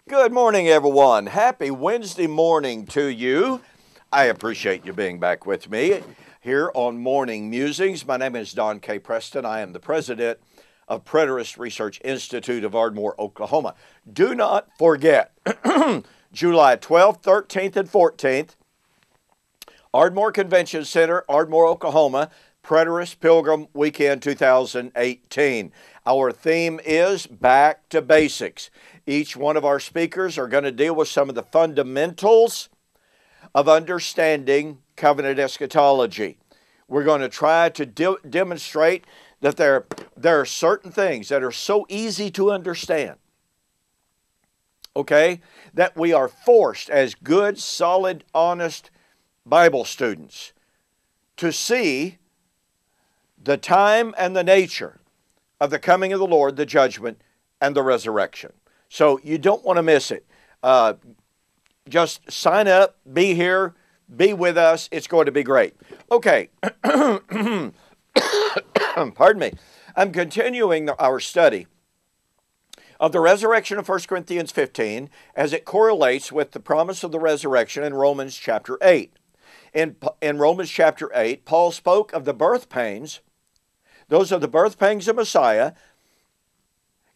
Good morning, everyone. Happy Wednesday morning to you. I appreciate you being back with me here on Morning Musings. My name is Don K. Preston. I am the president of Preterist Research Institute of Ardmore, Oklahoma. Do not forget, July 12th, 13th, and 14th, Ardmore Convention Center, Ardmore, Oklahoma, Preterist Pilgrim Weekend 2018. Our theme is Back to Basics. Each one of our speakers are going to deal with some of the fundamentals of understanding covenant eschatology. We're going to try to demonstrate that there are certain things that are so easy to understand, okay, that we are forced as good, solid, honest Bible students to see the time and the nature of the coming of the Lord, the judgment, and the resurrection. So you don't want to miss it. Just sign up, be here, be with us. It's going to be great. Okay. Pardon me. I'm continuing our study of the resurrection of 1 Corinthians 15 as it correlates with the promise of the resurrection in Romans chapter 8. In Romans chapter 8, Paul spoke of the birth pains. Those are the birth pangs of Messiah,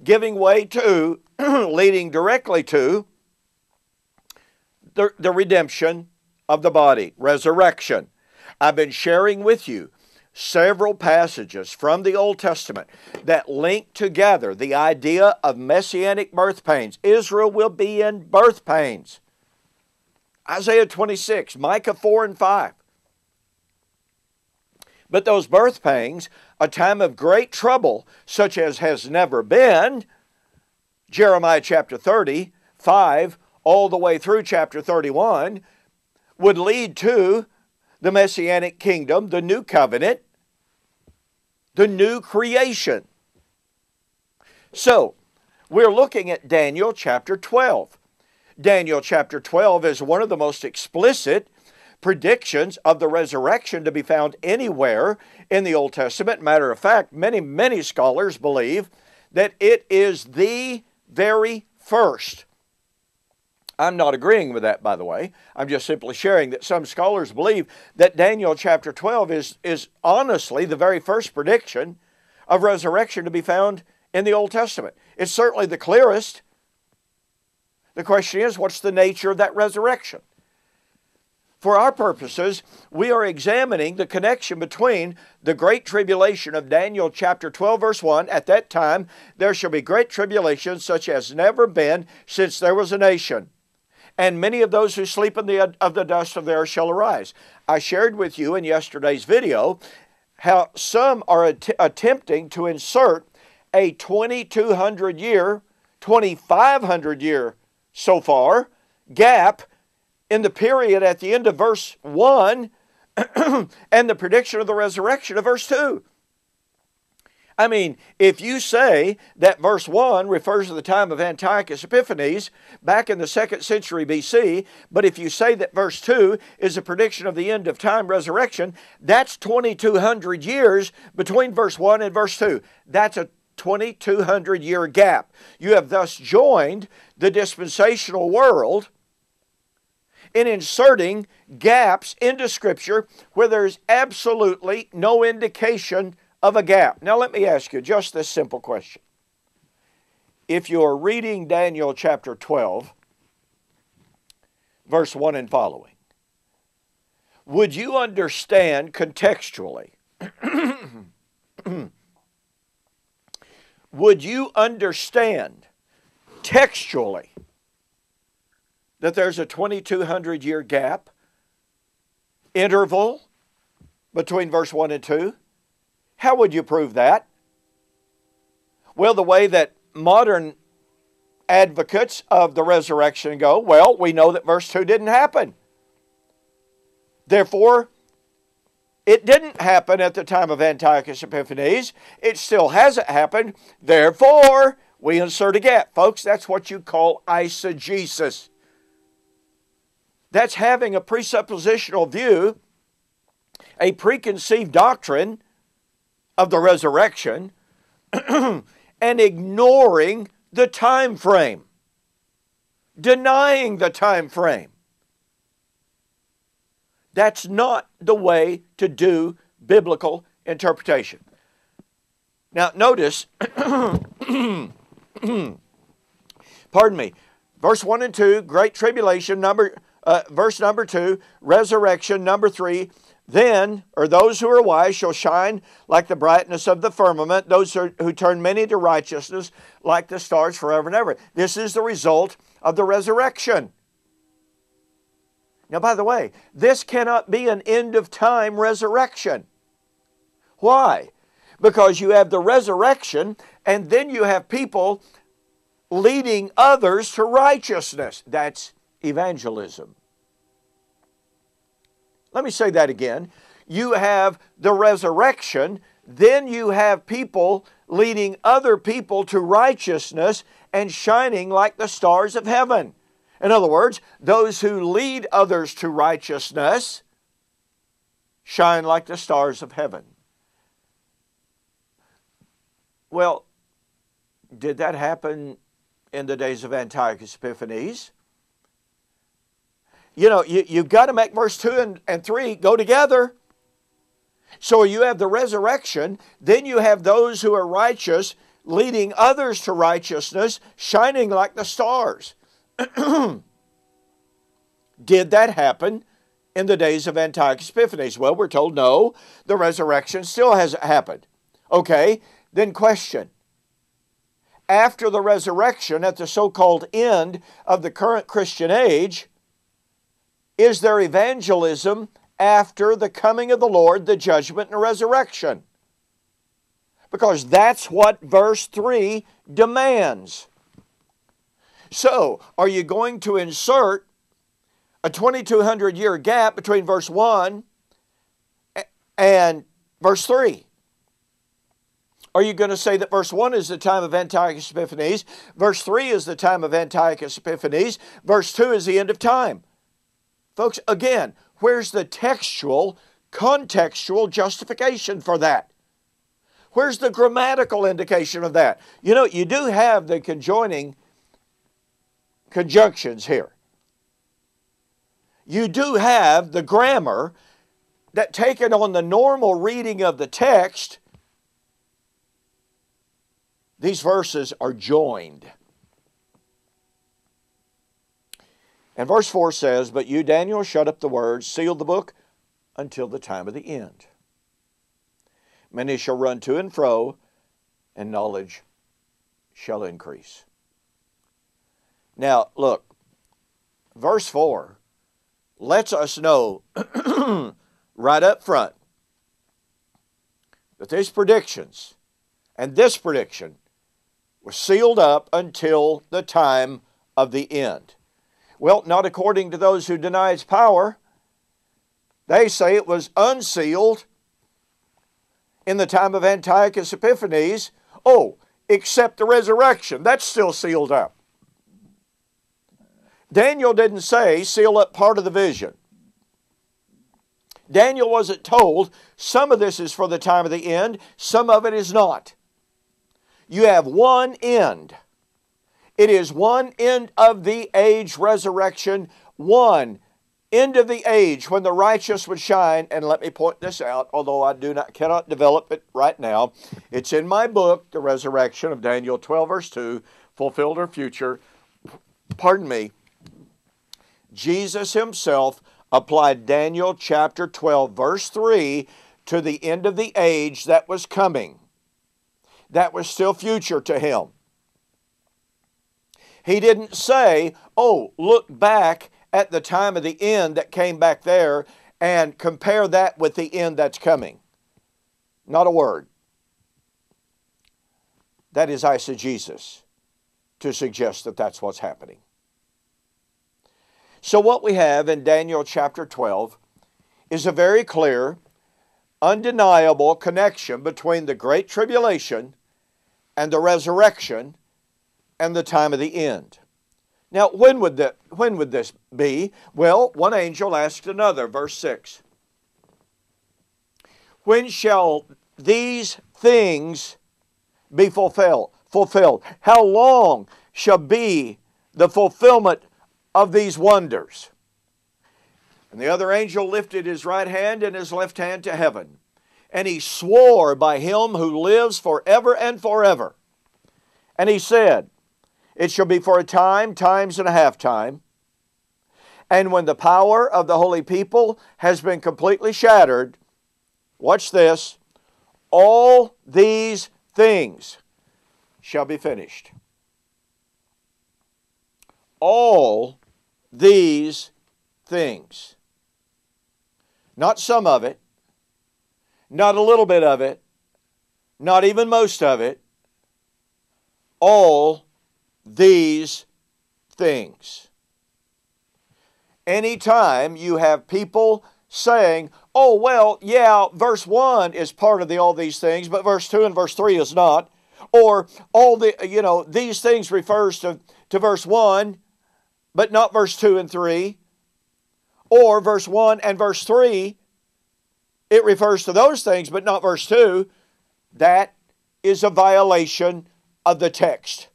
giving way to, leading directly to, the redemption of the body, resurrection. I've been sharing with you several passages from the Old Testament that link together the idea of messianic birth pains. Israel will be in birth pains. Isaiah 26, Micah 4 and 5. But those birth pangs, a time of great trouble, such as has never been, Jeremiah chapter 30, 5, all the way through chapter 31, would lead to the Messianic kingdom, the new covenant, the new creation. So, we're looking at Daniel chapter 12. Daniel chapter 12 is one of the most explicit predictions of the resurrection to be found anywhere in the Old Testament. Matter of fact, many scholars believe that it is the very first. I'm not agreeing with that, by the way. I'm just simply sharing that some scholars believe that Daniel chapter 12 is honestly the very first prediction of resurrection to be found in the Old Testament. It's certainly the clearest. The question is, what's the nature of that resurrection? For our purposes, we are examining the connection between the great tribulation of Daniel chapter 12 verse 1. At that time, there shall be great tribulation such as never been since there was a nation. And many of those who sleep in of the dust of the earth shall arise. I shared with you in yesterday's video how some are attempting to insert a 2,200 year, 2,500 year so far gap in the period at the end of verse 1 and the prediction of the resurrection of verse 2. I mean, if you say that verse 1 refers to the time of Antiochus Epiphanes back in the 2nd century BC, but if you say that verse 2 is a prediction of the end of time resurrection, that's 2,200 years between verse 1 and verse 2. That's a 2,200 year gap. You have thus joined the dispensational world in inserting gaps into Scripture where there's absolutely no indication of a gap. Now let me ask you just this simple question. If you're reading Daniel chapter 12, verse 1 and following, would you understand contextually, would you understand textually that there's a 2,200 year gap, interval between verse 1 and 2? How would you prove that? Well, the way that modern advocates of the resurrection go, well, we know that verse 2 didn't happen. Therefore, it didn't happen at the time of Antiochus Epiphanes. It still hasn't happened. Therefore, we insert a gap. Folks, that's what you call eisegesis. That's having a presuppositional view, a preconceived doctrine of the resurrection, and ignoring the time frame. denying the time frame. That's not the way to do biblical interpretation. Now, notice, pardon me, verse 1 and 2, Great Tribulation, verse number 2, resurrection, number 3, then, or those who are wise shall shine like the brightness of the firmament, those who turn many to righteousness like the stars forever and ever. This is the result of the resurrection. Now, by the way, this cannot be an end-of-time resurrection. Why? Because you have the resurrection, and then you have people leading others to righteousness. That's evangelism. Let me say that again. You have the resurrection, then you have people leading other people to righteousness and shining like the stars of heaven. In other words, those who lead others to righteousness shine like the stars of heaven. Well, did that happen in the days of Antiochus Epiphanes? You know, you've got to make verse 2 and 3 go together. So you have the resurrection, then you have those who are righteous leading others to righteousness, shining like the stars. Did that happen in the days of Antiochus Epiphanes? Well, we're told no, the resurrection still hasn't happened. Okay, then question. After the resurrection, at the so-called end of the current Christian age, is there evangelism after the coming of the Lord, the judgment and resurrection? Because that's what verse 3 demands. So, are you going to insert a 2,200-year gap between verse 1 and verse 3? Are you going to say that verse 1 is the time of Antiochus Epiphanes, verse 3 is the time of Antiochus Epiphanes, verse 2 is the end of time? Folks, again, where's the textual, contextual justification for that? Where's the grammatical indication of that? You know, you do have the conjoining conjunctions here. You do have the grammar that, taken on the normal reading of the text, these verses are joined. And verse 4 says, "But you, Daniel, shut up the words, seal the book until the time of the end. Many shall run to and fro, and knowledge shall increase." Now, look, verse 4 lets us know right up front that these predictions and this prediction was sealed up until the time of the end. Well, not according to those who deny its power. They say it was unsealed in the time of Antiochus Epiphanes. Oh, except the resurrection. That's still sealed up. Daniel didn't say seal up part of the vision. Daniel wasn't told some of this is for the time of the end, some of it is not. You have one end. It is one end of the age resurrection, one end of the age when the righteous would shine. And let me point this out, although I cannot develop it right now. It's in my book, The Resurrection of Daniel 12, verse 2, fulfilled or future. Pardon me. Jesus himself applied Daniel chapter 12, verse 3 to the end of the age that was coming. That was still future to him. He didn't say, oh, look back at the time of the end that came back there and compare that with the end that's coming. Not a word. That is eisegesis to suggest that that's what's happening. So what we have in Daniel chapter 12 is a very clear, undeniable connection between the Great Tribulation and the resurrection and the time of the end. Now, when would this be? Well, one angel asked another, verse 6. When shall these things be fulfilled? How long shall be the fulfillment of these wonders. And the other angel lifted his right hand and his left hand to heaven, and he swore by him who lives forever and forever. And he said, it shall be for a time, times and a half time. And when the power of the holy people has been completely shattered, watch this, all these things shall be finished. All these things. Not some of it, not a little bit of it, not even most of it. All these things. Anytime you have people saying, oh, well, yeah, verse 1 is part of the all these things, but verse 2 and verse 3 is not. Or all the, these things refers to verse 1, but not verse 2 and 3. Or verse 1 and verse 3, it refers to those things, but not verse 2. That is a violation of the text.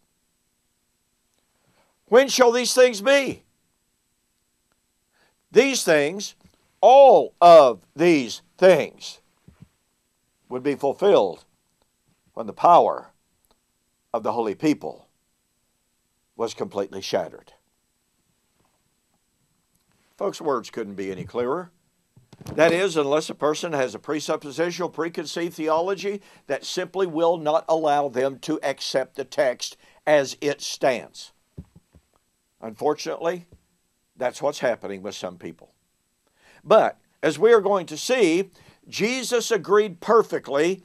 When shall these things be? These things, all of these things, would be fulfilled when the power of the holy people was completely shattered. Folks, words couldn't be any clearer. That is, unless a person has a presuppositional, preconceived theology that simply will not allow them to accept the text as it stands. Unfortunately, that's what's happening with some people. But, as we are going to see, Jesus agreed perfectly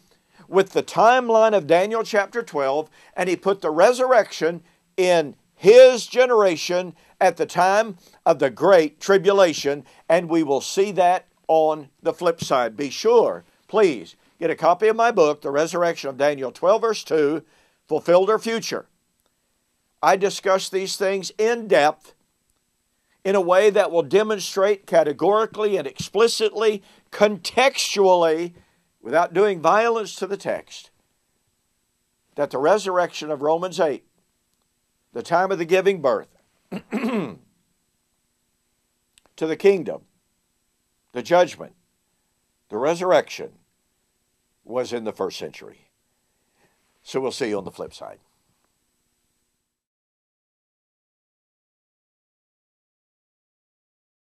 with the timeline of Daniel chapter 12, and he put the resurrection in his generation at the time of the Great Tribulation, and we will see that on the flip side. Be sure, please, get a copy of my book, The Resurrection of Daniel 12, verse 2, Fulfilled or Future. I discuss these things in depth in a way that will demonstrate categorically and explicitly, contextually, without doing violence to the text, that the resurrection of Romans 8, the time of the giving birth to the kingdom, the judgment, the resurrection, was in the first century. So we'll see you on the flip side.